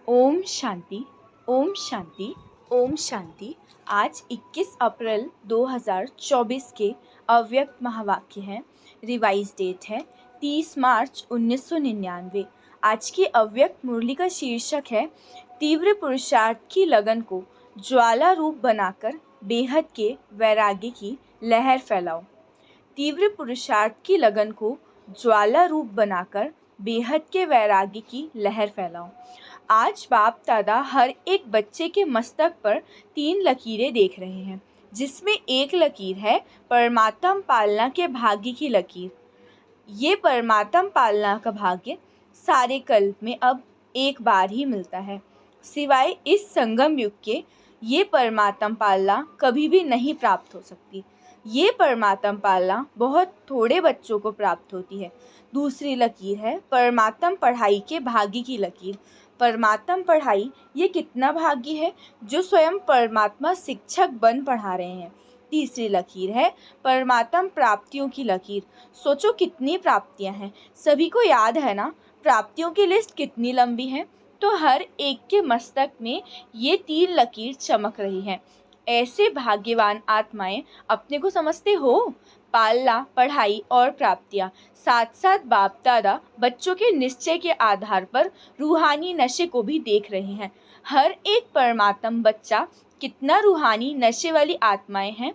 ओम शांति, ओम शांति, ओम शांति। आज 21 अप्रैल 2024 के अव्यक्त महावाक्य हैं। रिवाइज डेट है 30 मार्च 1999। आज की अव्यक्त मुरली का शीर्षक है तीव्र पुरुषार्थ की लगन को ज्वाला रूप बनाकर बेहद के वैराग्य की लहर फैलाओ। तीव्र पुरुषार्थ की लगन को ज्वाला रूप बनाकर बेहद के वैराग्य की लहर फैलाओ। आज बाप दादा हर एक बच्चे के मस्तक पर 3 लकीरें देख रहे हैं, जिसमें एक लकीर है परमात्म पालना के भाग्य की लकीर। ये परमात्म पालना का भाग्य सारे कल्प में अब एक बार ही मिलता है। सिवाय इस संगम युग के ये परमात्म पालना कभी भी नहीं प्राप्त हो सकती। ये परमात्म पालना बहुत थोड़े बच्चों को प्राप्त होती है। दूसरी लकीर है परमात्म पढ़ाई के भाग्य की लकीर। परमात्म पढ़ाई ये कितना भाग्य है जो स्वयं परमात्मा शिक्षक बन पढ़ा रहे हैं। तीसरी लकीर है परमात्म प्राप्तियों की लकीर। सोचो कितनी प्राप्तियां हैं, सभी को याद है ना? प्राप्तियों की लिस्ट कितनी लंबी है। तो हर एक के मस्तक में ये 3 लकीर चमक रही हैं। ऐसे भाग्यवान आत्माएं अपने को समझते हो? पालना, पढ़ाई और प्राप्तियां, साथ साथ बाप दादा बच्चों के निश्चय के आधार पर रूहानी नशे को भी देख रहे हैं। हर एक परमात्म बच्चा कितना रूहानी नशे वाली आत्माएं हैं।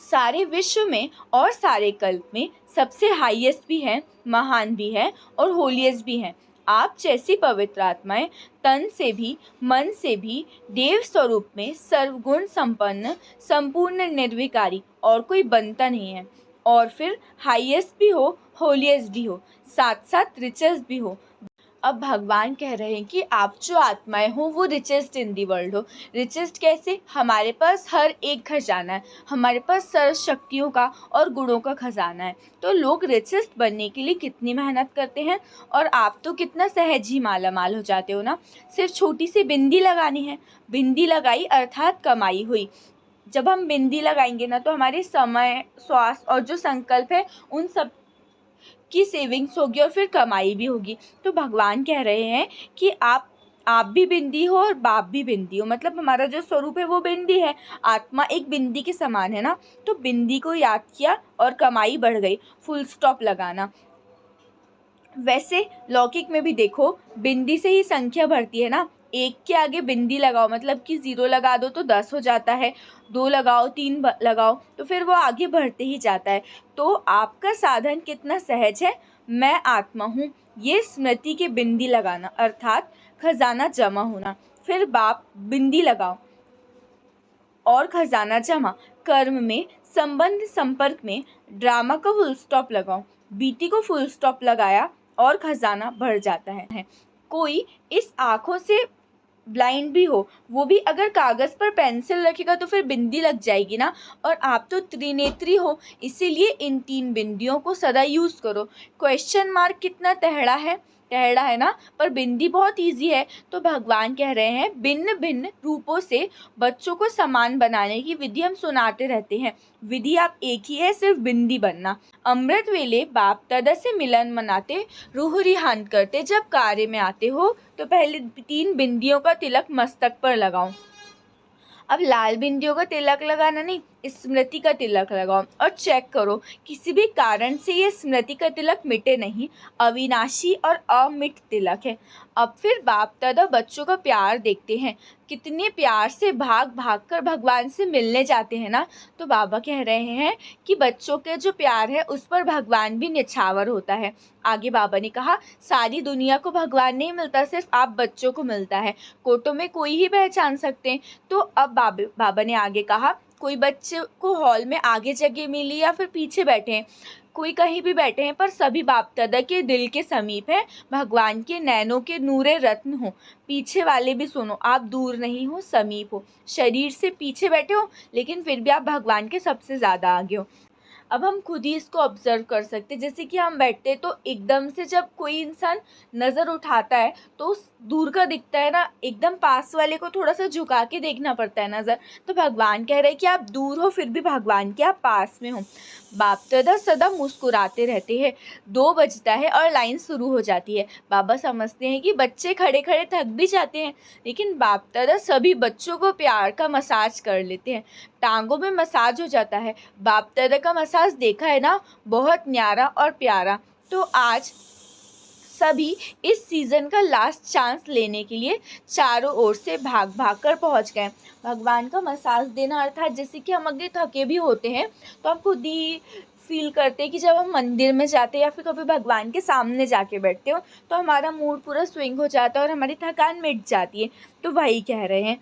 सारे विश्व में और सारे कल्प में सबसे हाईएस्ट भी है, महान भी है और होलीएस्ट भी है। आप जैसी पवित्र आत्माएं तन से भी मन से भी देव स्वरूप में सर्वगुण संपन्न संपूर्ण निर्विकारी और कोई बनता नहीं है। और फिर हाईएस्ट भी हो, होलीएस्ट भी हो, साथ साथ रिचेस्ट भी हो। अब भगवान कह रहे हैं कि आप जो आत्माएं हो वो रिचेस्ट इन दी वर्ल्ड हो। रिचेस्ट कैसे? हमारे पास हर एक खजाना है, हमारे पास सर्व शक्तियों का और गुणों का खजाना है। तो लोग रिचेस्ट बनने के लिए कितनी मेहनत करते हैं और आप तो कितना सहज ही माला माल हो जाते हो ना। सिर्फ छोटी सी बिंदी लगानी है, बिंदी लगाई अर्थात कमाई हुई। जब हम बिंदी लगाएंगे ना तो हमारे समय, श्वास और जो संकल्प है उन सब की सेविंग्स होगी और फिर कमाई भी होगी। तो भगवान कह रहे हैं कि आप भी बिंदी हो और बाप भी बिंदी हो। मतलब हमारा जो स्वरूप है वो बिंदी है, आत्मा एक बिंदी के समान है ना। तो बिंदी को याद किया और कमाई बढ़ गई। फुल स्टॉप लगाना। वैसे लौकिक में भी देखो, बिंदी से ही संख्या बढ़ती है ना। 1 के आगे बिंदी लगाओ मतलब कि 0 लगा दो तो 10 हो जाता है, 2 लगाओ, 3 लगाओ तो फिर वो आगे बढ़ते ही जाता है। तो आपका साधन कितना सहज है। मैं आत्मा हूँ, ये स्मृति के बिंदी लगाना अर्थात खजाना जमा होना। फिर बाप बिंदी लगाओ और खजाना जमा। कर्म में, संबंध संपर्क में ड्रामा का फुल स्टॉप लगाओ। बीटी को फुल स्टॉप लगाया और खजाना बढ़ जाता है। कोई इस आँखों से ब्लाइंड भी हो, वो भी अगर कागज़ पर पेंसिल रखेगा तो फिर बिंदी लग जाएगी ना। और आप तो त्रिनेत्री हो, इसीलिए इन 3 बिंदियों को सदा यूज़ करो। क्वेश्चन मार्क कितना टेढ़ा है ना, पर बिंदी बहुत इजी है। तो भगवान कह रहे हैं भिन्न भिन्न रूपों से बच्चों को समान बनाने की विधि हम सुनाते रहते हैं। विधि आप एक ही है, सिर्फ बिंदी बनना। अमृत वेले बाप दादा से मिलन मनाते, रूह रिहान करते जब कार्य में आते हो तो पहले 3 बिंदियों का तिलक मस्तक पर लगाओ। अब लाल बिंदियों का तिलक लगाना नहीं, स्मृति का तिलक लगाओ और चेक करो किसी भी कारण से ये स्मृति का तिलक मिटे नहीं। अविनाशी और अमिट तिलक है। अब फिर बाप दादा बच्चों का प्यार देखते हैं, कितने प्यार से भाग भाग कर भगवान से मिलने जाते हैं ना। तो बाबा कह रहे हैं कि बच्चों के जो प्यार है उस पर भगवान भी निछावर होता है। आगे बाबा ने कहा सारी दुनिया को भगवान नहीं मिलता, सिर्फ आप बच्चों को मिलता है। कोटों में कोई ही पहचान सकते हैं। तो अब बाबा ने आगे कहा कोई बच्चे को हॉल में आगे जगह मिली या फिर पीछे बैठे हैं, कोई कहीं भी बैठे हैं, पर सभी बाप दादा के दिल के समीप है, भगवान के नैनों के नूरे रत्न हो। पीछे वाले भी सुनो, आप दूर नहीं हो, समीप हो। शरीर से पीछे बैठे हो लेकिन फिर भी आप भगवान के सबसे ज़्यादा आगे हो। अब हम खुद ही इसको ऑब्जर्व कर सकते हैं। जैसे कि हम बैठते तो एकदम से जब कोई इंसान नज़र उठाता है तो दूर का दिखता है ना, एकदम पास वाले को थोड़ा सा झुका के देखना पड़ता है नज़र। तो भगवान कह रहे हैं कि आप दूर हो फिर भी भगवान के आप पास में हो। बाप दादा सदा मुस्कुराते रहते हैं। 2 बजता है और लाइन शुरू हो जाती है। बाबा समझते हैं कि बच्चे खड़े खड़े थक भी जाते हैं, लेकिन बाप दादा सभी बच्चों को प्यार का मसाज कर लेते हैं। टांगों में मसाज हो जाता है। बाप दादा का मसाज देखा है ना, बहुत न्यारा और प्यारा। तो आज सभी इस सीज़न का लास्ट चांस लेने के लिए चारों ओर से भाग भाग कर पहुँच गए। भगवान का मसाज देना अर्थात जैसे कि हम अगर थके भी होते हैं तो हम खुद ही फील करते हैं कि जब हम मंदिर में जाते हैं या फिर कभी भगवान के सामने जाके बैठते हो तो हमारा मूड पूरा स्विंग हो जाता है और हमारी थकान मिट जाती है। तो वही कह रहे हैं।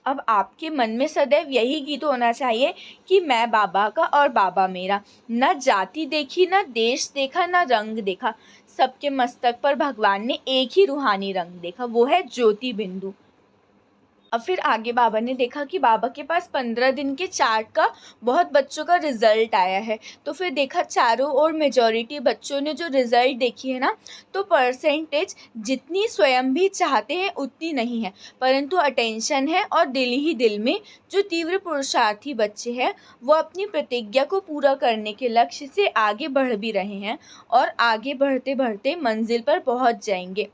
अब आपके मन में सदैव यही गीत होना चाहिए कि मैं बाबा का और बाबा मेरा। न जाति देखी, न देश देखा, न रंग देखा, सबके मस्तक पर भगवान ने एक ही रूहानी रंग देखा, वो है ज्योति बिंदु। अब फिर आगे बाबा ने देखा कि बाबा के पास 15 दिन के चार्ट का बहुत बच्चों का रिज़ल्ट आया है। तो फिर देखा चारों ओर मेजॉरिटी बच्चों ने जो रिज़ल्ट देखी है ना, तो परसेंटेज जितनी स्वयं भी चाहते हैं उतनी नहीं है, परंतु अटेंशन है और दिल ही दिल में जो तीव्र पुरुषार्थी बच्चे हैं वो अपनी प्रतिज्ञा को पूरा करने के लक्ष्य से आगे बढ़ भी रहे हैं और आगे बढ़ते बढ़ते मंजिल पर पहुंच जाएंगे।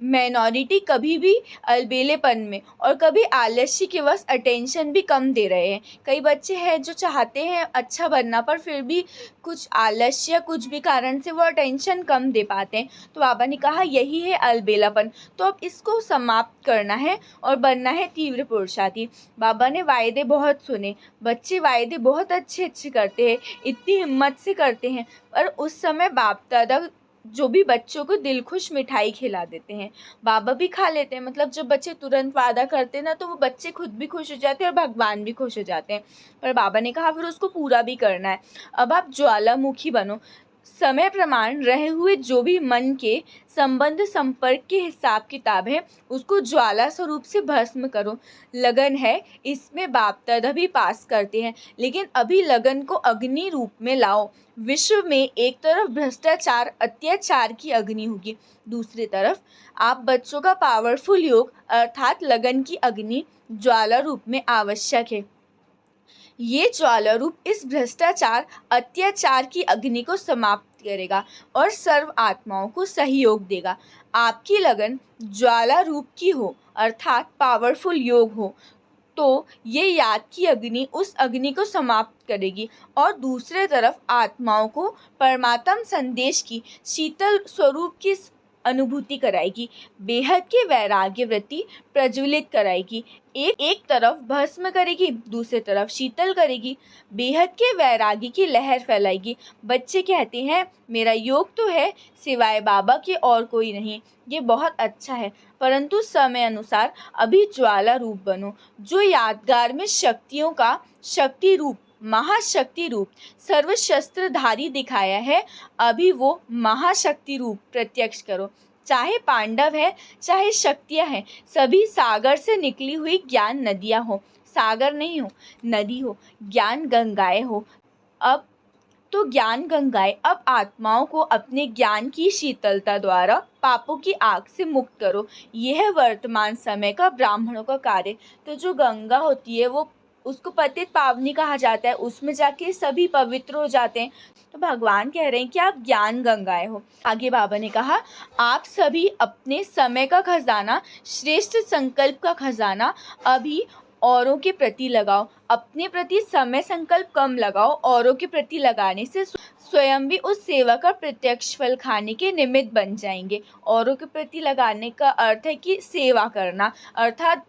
माइनॉरिटी कभी भी अलबेलेपन में और कभी आलस्य के वश अटेंशन भी कम दे रहे हैं। कई बच्चे हैं जो चाहते हैं अच्छा बनना पर फिर भी कुछ आलस्य कुछ भी कारण से वो अटेंशन कम दे पाते हैं। तो बाबा ने कहा यही है अलबेलापन, तो अब इसको समाप्त करना है और बनना है तीव्र पुरुषार्थी। बाबा ने वायदे बहुत सुने, बच्चे वायदे बहुत अच्छे अच्छे करते हैं, इतनी हिम्मत से करते हैं। और उस समय बाप दादा जो भी बच्चों को दिल खुश मिठाई खिला देते हैं, बाबा भी खा लेते हैं। मतलब जब बच्चे तुरंत वादा करते हैं ना तो वो बच्चे खुद भी खुश हो जाते हैं और भगवान भी खुश हो जाते हैं। पर बाबा ने कहा फिर उसको पूरा भी करना है। अब आप ज्वालामुखी बनो, समय प्रमाण रहे हुए जो भी मन के संबंध संपर्क के हिसाब किताब है उसको ज्वाला स्वरूप से भस्म करो। लगन है इसमें बाप दादा भी पास करते हैं, लेकिन अभी लगन को अग्नि रूप में लाओ। विश्व में एक तरफ भ्रष्टाचार अत्याचार की अग्नि होगी, दूसरी तरफ आप बच्चों का पावरफुल योग अर्थात लगन की अग्नि ज्वाला रूप में आवश्यक है। ये ज्वाला रूप इस भ्रष्टाचार अत्याचार की अग्नि को समाप्त करेगा और सर्व आत्माओं को सहयोग देगा। आपकी लगन ज्वाला रूप की हो अर्थात पावरफुल योग हो तो ये याद की अग्नि उस अग्नि को समाप्त करेगी और दूसरे तरफ आत्माओं को परमात्म संदेश की शीतल स्वरूप की अनुभूति कराएगी, बेहद के वैराग्य वृत्ति प्रज्वलित कराएगी। एक तरफ भस्म करेगी, दूसरी तरफ शीतल करेगी, बेहद के वैराग्य की लहर फैलाएगी। बच्चे कहते हैं मेरा योग तो है सिवाय बाबा के और कोई नहीं, ये बहुत अच्छा है, परंतु समय अनुसार अभी ज्वाला रूप बनो। जो यादगार में शक्तियों का शक्ति रूप महाशक्ति रूप सर्वशस्त्रधारी दिखाया है, अभी वो महाशक्ति रूप प्रत्यक्ष करो। चाहे पांडव है चाहे शक्तियाँ हैं, सभी सागर से निकली हुई ज्ञान नदियाँ हो, सागर नहीं हो नदी हो, ज्ञान गंगाएं हो। अब तो ज्ञान गंगाएं अब आत्माओं को अपने ज्ञान की शीतलता द्वारा पापों की आग से मुक्त करो। यह है वर्तमान समय का ब्राह्मणों का कार्य। तो जो गंगा होती है वो उसको पतित पावनी कहा जाता है, उसमें जाके सभी पवित्र हो जाते हैं। तो भगवान कह रहे हैं कि आप ज्ञान गंगाएं हो। आगे बाबा ने कहा आप सभी अपने समय का खजाना श्रेष्ठ संकल्प का खजाना अभी औरों के प्रति लगाओ। अपने प्रति समय संकल्प कम लगाओ, औरों के प्रति लगाने से स्वयं भी उस सेवा का प्रत्यक्ष फल खाने के निमित्त बन जाएंगे। औरों के प्रति लगाने का अर्थ है कि सेवा करना अर्थात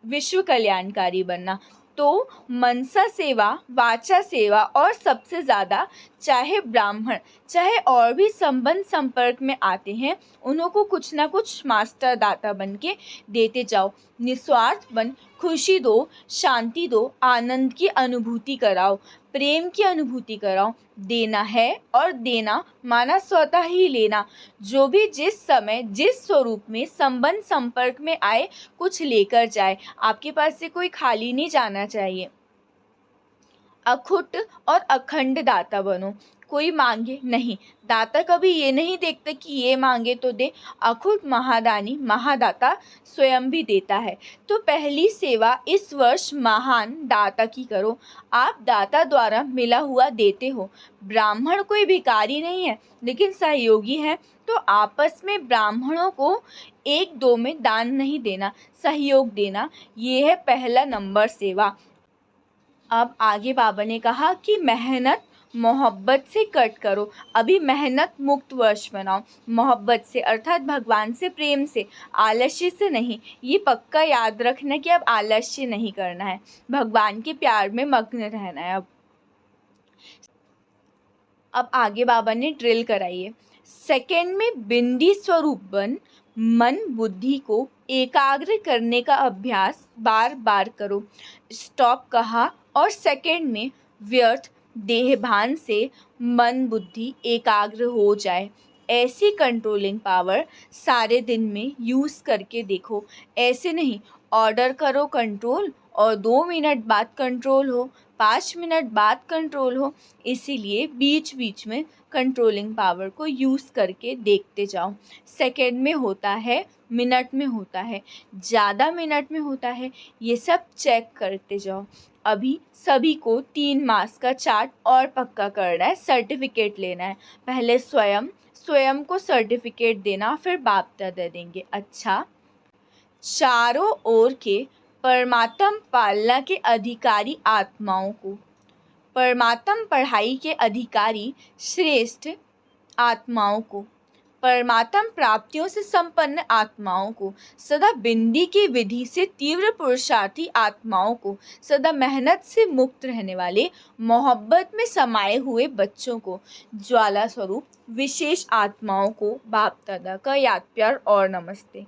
विश्व कल्याणकारी बनना। तो मनसा सेवा, वाचा सेवा और सबसे ज़्यादा चाहे ब्राह्मण चाहे और भी संबंध संपर्क में आते हैं उन्हों को कुछ ना कुछ मास्टर दाता बन के देते जाओ। निस्वार्थ बन खुशी दो, शांति दो, आनंद की अनुभूति कराओ, प्रेम की अनुभूति कराओ। देना है और देना माना स्वतः ही लेना। जो भी जिस समय जिस स्वरूप में संबंध संपर्क में आए कुछ लेकर जाए, आपके पास से कोई खाली नहीं जाना चाहिए। अखुट और अखंड दाता बनो। कोई मांगे नहीं, दाता कभी ये नहीं देखता कि ये मांगे तो दे। अखुट महादानी महादाता स्वयं भी देता है। तो पहली सेवा इस वर्ष महान दाता की करो। आप दाता द्वारा मिला हुआ देते हो। ब्राह्मण कोई भिखारी नहीं है, लेकिन सहयोगी है। तो आपस में ब्राह्मणों को एक दो में दान नहीं देना, सहयोग देना, ये है पहला नंबर सेवा। अब आगे बाबा ने कहा कि मेहनत मोहब्बत से कट करो। अभी मेहनत मुक्त वर्ष मनाओ, मोहब्बत से अर्थात भगवान से, प्रेम से, आलस्य से नहीं। ये पक्का याद रखना कि अब आलस्य नहीं करना है, भगवान के प्यार में मग्न रहना है। अब आगे बाबा ने ड्रिल कराई है। सेकेंड में बिंदी स्वरूप बन, मन बुद्धि को एकाग्र करने का अभ्यास बार बार करो। स्टॉप कहा और सेकेंड में व्यर्थ देहभान से मन बुद्धि एकाग्र हो जाए। ऐसी कंट्रोलिंग पावर सारे दिन में यूज़ करके देखो। ऐसे नहीं ऑर्डर करो कंट्रोल और 2 मिनट बाद कंट्रोल हो, 5 मिनट बाद कंट्रोल हो। इसीलिए बीच बीच में कंट्रोलिंग पावर को यूज़ करके देखते जाओ। सेकेंड में होता है, मिनट में होता है, ज़्यादा मिनट में होता है, ये सब चेक करते जाओ। अभी सभी को 3 मास का चार्ट और पक्का करना है, सर्टिफिकेट लेना है। पहले स्वयं को सर्टिफिकेट देना, फिर बाप दादा देंगे। अच्छा, चारों ओर के परमात्म पालना के अधिकारी आत्माओं को, परमात्म पढ़ाई के अधिकारी श्रेष्ठ आत्माओं को, परमात्म प्राप्तियों से संपन्न आत्माओं को, सदा बिंदी की विधि से तीव्र पुरुषार्थी आत्माओं को, सदा मेहनत से मुक्त रहने वाले मोहब्बत में समाये हुए बच्चों को, ज्वाला स्वरूप विशेष आत्माओं को बाप दादा का याद प्यार और नमस्ते।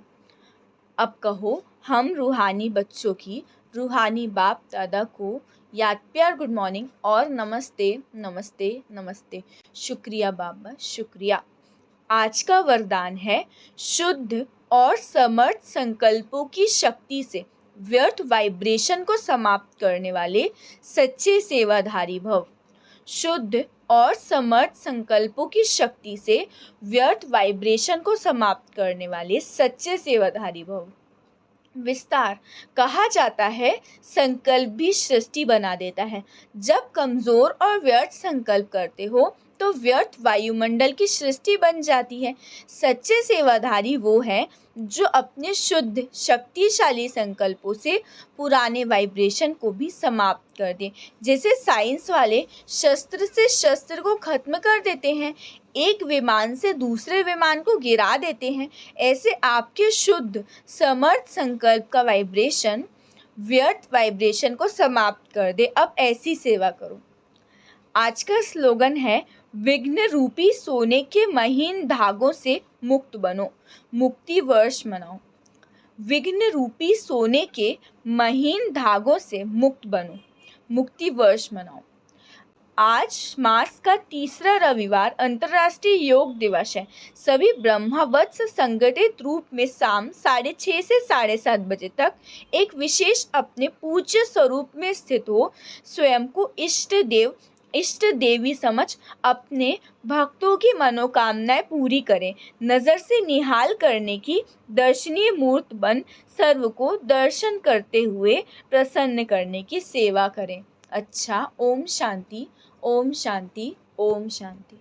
अब कहो हम रूहानी बच्चों की रूहानी बाप दादा को याद प्यार गुड मॉर्निंग और नमस्ते नमस्ते नमस्ते। शुक्रिया बाबा, शुक्रिया। आज का वरदान है शुद्ध और समर्थ संकल्पों की शक्ति से व्यर्थ वाइब्रेशन को समाप्त करने वाले सच्चे सेवाधारी भव। शुद्ध और समर्थ संकल्पों की शक्ति से व्यर्थ वाइब्रेशन को समाप्त करने वाले सच्चे सेवाधारी भव। विस्तार कहा जाता है संकल्प भी सृष्टि बना देता है। जब कमज़ोर और व्यर्थ संकल्प करते हो तो व्यर्थ वायुमंडल की सृष्टि बन जाती है। सच्चे सेवाधारी वो हैं जो अपने शुद्ध शक्तिशाली संकल्पों से पुराने वाइब्रेशन को भी समाप्त कर दें। जैसे साइंस वाले शस्त्र से शस्त्र को खत्म कर देते हैं, एक विमान से दूसरे विमान को गिरा देते हैं, ऐसे आपके शुद्ध समर्थ संकल्प का वाइब्रेशन व्यर्थ वाइब्रेशन को समाप्त कर दे। अब ऐसी सेवा करो। आज का स्लोगन है विघ्न रूपी सोने के महीन धागों से मुक्त बनो, मुक्ति वर्ष मनाओ। विघ्न रूपी सोने के महीन धागों से मुक्त बनो, मुक्ति वर्ष मनाओ। आज मार्च का तीसरा रविवार अंतर्राष्ट्रीय योग दिवस है। सभी ब्रह्मवत्स संगठित रूप में शाम 6:30 से 7:30 बजे तक एक विशेष अपने पूज्य स्वरूप में स्थित हो स्वयं को इष्ट देवी समझ अपने भक्तों की मनोकामनाएं पूरी करें। नज़र से निहाल करने की दर्शनीय मूर्त बन सर्व को दर्शन करते हुए प्रसन्न करने की सेवा करें। अच्छा, ओम शांति, ओम शांति, ओम शांति।